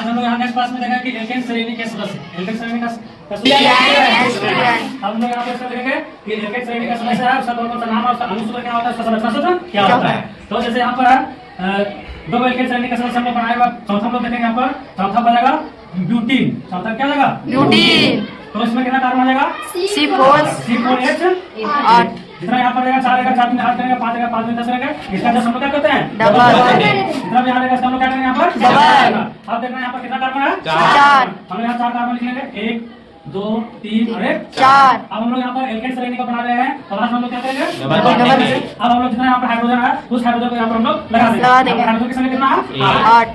आज हम लोग यहाँ नेक्स्ट क्लास में देखेंगे कि एल्केन श्रेणी के सदस्य एल्केन श्रेणी का हम लोग यहाँ पे देखेंगे कि एल्केन श्रेणी का सदस्य है, उसका कौन सा नाम और उसका अनुसूत्र क्या होता है, उसका संरचना सूत्र क्या होता है। तो जैसे यहाँ पर है दो एल्केन श्रेणी का सदस्य हम लोग बनाएगा। चौथा हम लोग देखेंगे यहाँ पर चौथा बनेगा ब्यूटीन। चौथा क्या जाएगा ब्यूटीन। तो इसमें कितना कार्बन आ जाएगा C4H8। जितना यहाँ पर रहेगा 4 रहेगा 4 में 8 करेंगे 5 रहेगा 5 में 10 रहेगा। इसका जब हम लोग क्या करते हैं डबल। जितना भी यहाँ रहेगा इसका हम लोग क्या करेंगे यहाँ पर डबल। अब देखना यहाँ पर कितना कार्बन है 4। हम लोग यहाँ 4 कार्बन लिख लेंगे 1 2 3 और 4। अब हम लोग यहाँ पर एल्केन श्रेणी का बना रहे हैं तो हम लोग क्या करेंगे डबल। अब हम लोग जितना यहाँ पर हाइड्रोजन है उस हाइड्रोजन को यहाँ पर हम लोग लगा देंगे। हाइड्रोजन की संख्या कितना है 8।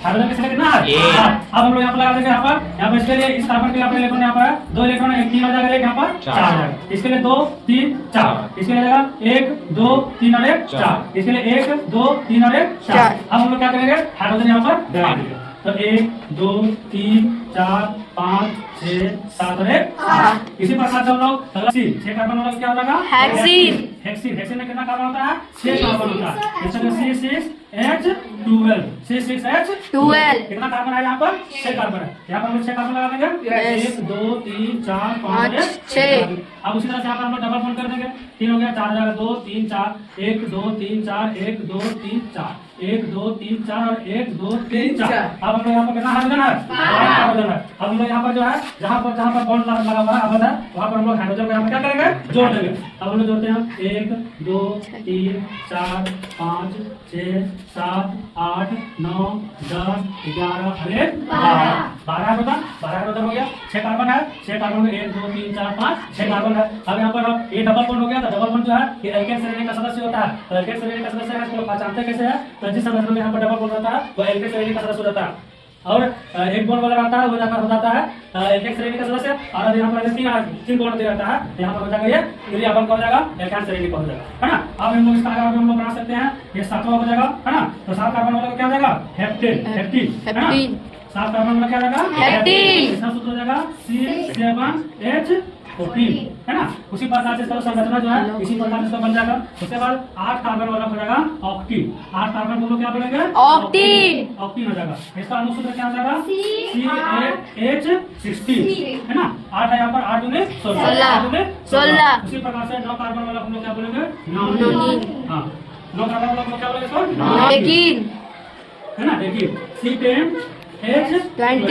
हाइड्रोजन की संख्या कितना है 8। अब हम लोग यहाँ पर लगा देंगे यहाँ पर इसके लिए इस कार्बन के लिए इलेक्ट्रॉन यहाँ पर 2 इलेक्ट्रॉन 3 हो जाएगा, एक यहाँ पर 4 आ जाएगा। इसके लिए 2 3 4। इसके लिए जाएगा 1 2 3 और 1 4। इसके लिए 1 2 3 और 1 4। अब हम लोग क्या करेंगे हाइड्रोजन यहाँ पर लगा देंगे। तो 1 2 3 4 5 6 7 और 1। इसी प्रकार से हम लोग 6 कार्बन वाला क्या होगा हेक्सीन। हेक्सीन हेक्सीन में कितना कार्बन होता है 6 कार्बन होता है। इसमें C6H12 C6H12 कितना कार्बन है यहाँ पर 6 कार्बन है। यहाँ पर हम 6 कार्बन लगा देंगे 1 2 3 4 5 6। अब उसी तरह से यहाँ पर हम लोग डबल बॉन्ड कर देंगे 3 हो गया 4 जाएगा 2 3 4 1 2 3 4 1 2 3 4 1 2 3 4 और 1 2 3 4। अब हम लोग यहाँ पर कितना हाइड्रोजन है अब हम लोग यहाँ पर जो है जहाँ पर बॉन्ड लगा हुआ है अब है वहाँ पर हम लोग हाइड्रोजन को यहाँ पर क्या करेंगे जोड़ देंगे। अब हम लोग जोड़ते हैं 1 2 3 4 5 6 7 8 9 10 11 अरे 12 हाइड्रोजन हो गया। 6 कार्बन है 6 कार्बन में 1 2 3 4 5 6 कार्बन है। अब यहाँ पर ये डबल बॉन्ड हो गया। तो डबल बॉन्ड जो है ये एल्केन श्रेणी का सदस्य होता है। तो एल्केन श्रेणी का सदस्य है इसको पहचानते कैसे है तो जिस संरचना में यहाँ पर डबल बॉन्ड होता है वो एल्केन श्रेणी का सदस्य होता है। और एक बॉन्ड वाला रहता है वो जाकर हो जाता है एल्केन श्रेणी का सदस्य। और यहाँ पर 3 बॉन्ड दे रहता है यहाँ पर हो जाएगा ये त्रिया बॉन्ड हो जाएगा एल्केन श्रेणी का हो जाएगा है ना। अब हम लोग इसका हम लोग बना सकते हैं ये 7वां हो जाएगा है ना। तो 7 कार्बन वाला क्या हो जाएगा हेप्टेन है ना। 7 कार्बन वाला क्या हो जाएगा हेप्टेन। इसका सूत्र हो जाएगा C7H14 है ना। उसी प्रकार से इसका संरचना जो है इसी प्रकार से इसका बन जाएगा। उसके बाद 8 कार्बन वाला हो जाएगा ऑक्टीन। 8 कार्बन को क्या बनेगा ऑक्टीन हो जाएगा। इसका अनुसूत्र क्या हो जाएगा C8H16 है ना। 8 है यहाँ पर 8 में 16। उसी प्रकार से 9 कार्बन वाला हम लोग क्या बोलेंगे नॉनिन। हाँ 9 कार्बन वाला हम लोग क्या बोलेंगे इसको है ना। देखिए C10H20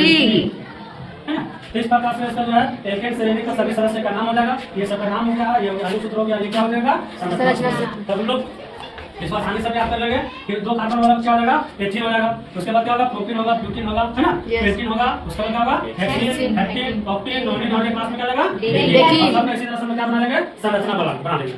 है ना। इस प्रकार से इसका जो है एल्केन श्रेणी का सभी सदस्य का नाम हो जाएगा। ये सब नाम हो गया ये अनुसूत्र हो गया ये क्या हो जाएगा संरचना। तब लोग इस बार आसानी से याद कर लेंगे कि 2 कार्बन वाला क्या हो जाएगा एथीन हो जाएगा। उसके बाद क्या होगा प्रोपीन होगा ब्यूटीन होगा है ना। एथीन होगा उसके बाद क्या होगा हेक्सीन ऑक्टीन नॉनिन और क्लास में क्या जाएगा। सब इसी तरह से क्या बना लेंगे संरचना बना लेंगे।